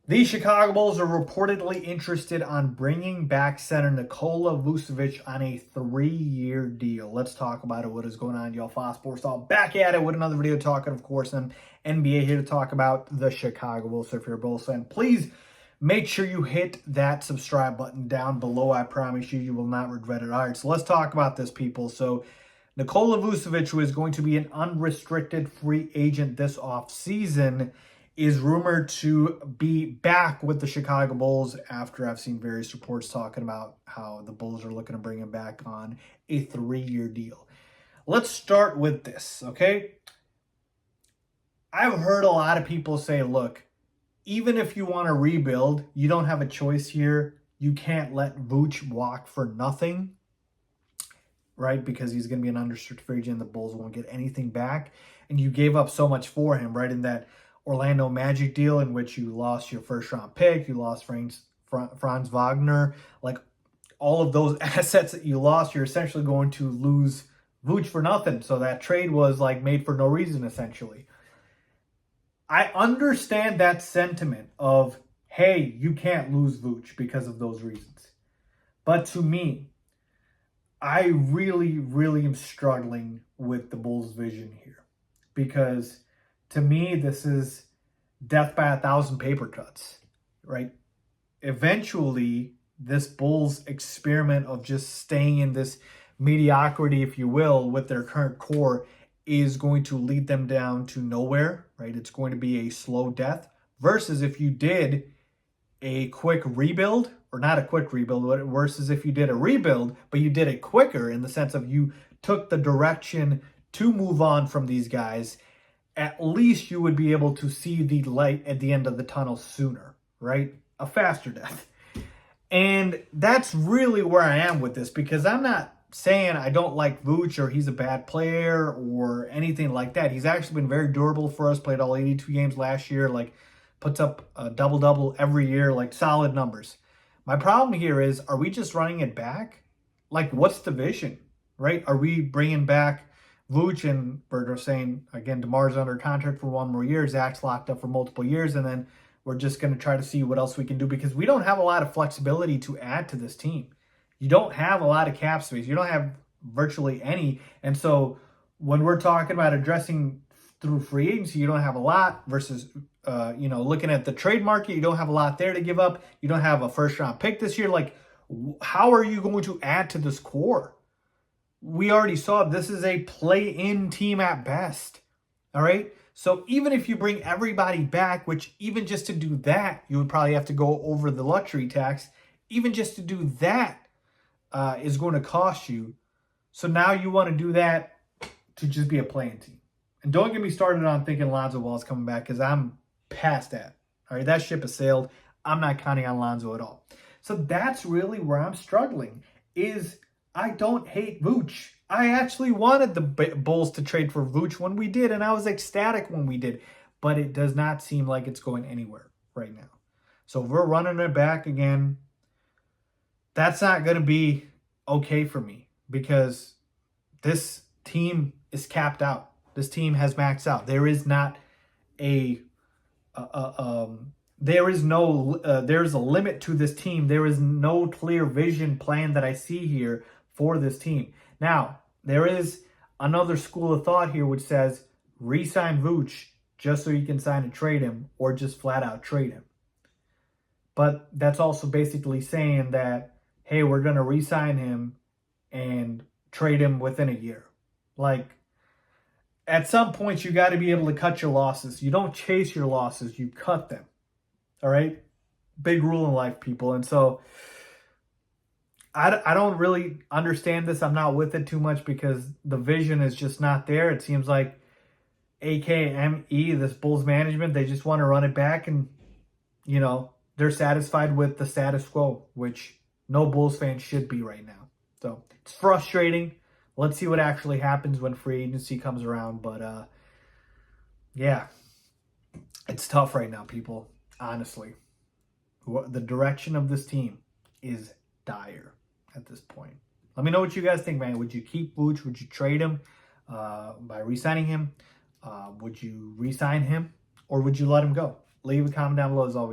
The Chicago Bulls are reportedly interested on bringing back center Nikola Vucevic on a 3-year deal. Let's talk about it. What is going on, y'all? Faiz Sports all back at it with another video talking, of course, some NBA here to talk about the Chicago Bulls. So if you're a Bulls fan, please make sure you hit that subscribe button down below. I promise you, you will not regret it. All right, so let's talk about this, people. So Nikola Vucevic, who is going to be an unrestricted free agent this offseason, is rumored to be back with the Chicago Bulls after I've seen various reports talking about how the Bulls are looking to bring him back on a 3-year deal. Let's start with this, okay? I've heard a lot of people say, look, even if you want to rebuild, you don't have a choice here. You can't let Vooch walk for nothing, right? Because he's going to be an unrestricted free agent and the Bulls won't get anything back. And you gave up so much for him, right? In that Orlando Magic deal in which you lost your first-round pick, you lost Franz Wagner, like all of those assets that you lost, you're essentially going to lose Vooch for nothing. So that trade was like made for no reason, essentially. I understand that sentiment of, hey, you can't lose Vooch because of those reasons. But to me, I really, really am struggling with the Bulls' vision here. Because to me, this is death by 1,000 paper cuts, right? Eventually, this Bulls experiment of just staying in this mediocrity, if you will, with their current core is going to lead them down to nowhere, right? It's going to be a slow death versus if you did a quick rebuild, or not a quick rebuild, versus if you did a rebuild, but you did it quicker in the sense of you took the direction to move on from these guys. At least you would be able to see the light at the end of the tunnel sooner, right? A faster death. And that's really where I am with this, because I'm not saying I don't like Vooch or he's a bad player or anything like that. He's actually been very durable for us, played all 82 games last year, like puts up a double-double every year, like solid numbers. My problem here is, are we just running it back? Like, what's the vision, right? Are we bringing back Vooch and we're saying, again, DeMar's under contract for 1 more year, Zach's locked up for multiple years, and then we're just going to try to see what else we can do because we don't have a lot of flexibility to add to this team. You don't have a lot of cap space. You don't have virtually any. And so when we're talking about addressing through free agency, you don't have a lot versus, looking at the trade market, you don't have a lot there to give up. You don't have a first-round pick this year. Like, how are you going to add to this core? We already saw this is a play-in team at best, all right? So even if you bring everybody back, which even just to do that, you would probably have to go over the luxury tax. Even just to do that is going to cost you. So now you want to do that to just be a play-in team. And don't get me started on thinking Lonzo Ball's coming back because I'm past that, all right? That ship has sailed. I'm not counting on Lonzo at all. So that's really where I'm struggling is I don't hate Vooch. I actually wanted the Bulls to trade for Vooch when we did, and I was ecstatic when we did. But it does not seem like it's going anywhere right now. So if we're running it back again, that's not going to be okay for me because this team is capped out. This team has maxed out. There is not there is a limit to this team. There is no clear vision plan that I see here for this team. Now, there is another school of thought here which says re-sign Vooch just so you can sign and trade him or just flat out trade him. But that's also basically saying that, hey, we're going to re-sign him and trade him within a year. Like, at some point, you got to be able to cut your losses. You don't chase your losses, you cut them. All right? Big rule in life, people. And so I don't really understand this. I'm not with it too much because the vision is just not there. It seems like AKME, this Bulls management, they just want to run it back and, they're satisfied with the status quo, which no Bulls fan should be right now. So it's frustrating. Let's see what actually happens when free agency comes around. But, yeah, it's tough right now, people, honestly. The direction of this team is dire at this point. Let me know what you guys think, man. Would you keep Vooch? Would you trade him by re-signing him? Would you re-sign him? Or would you let him go? Leave a comment down below as always.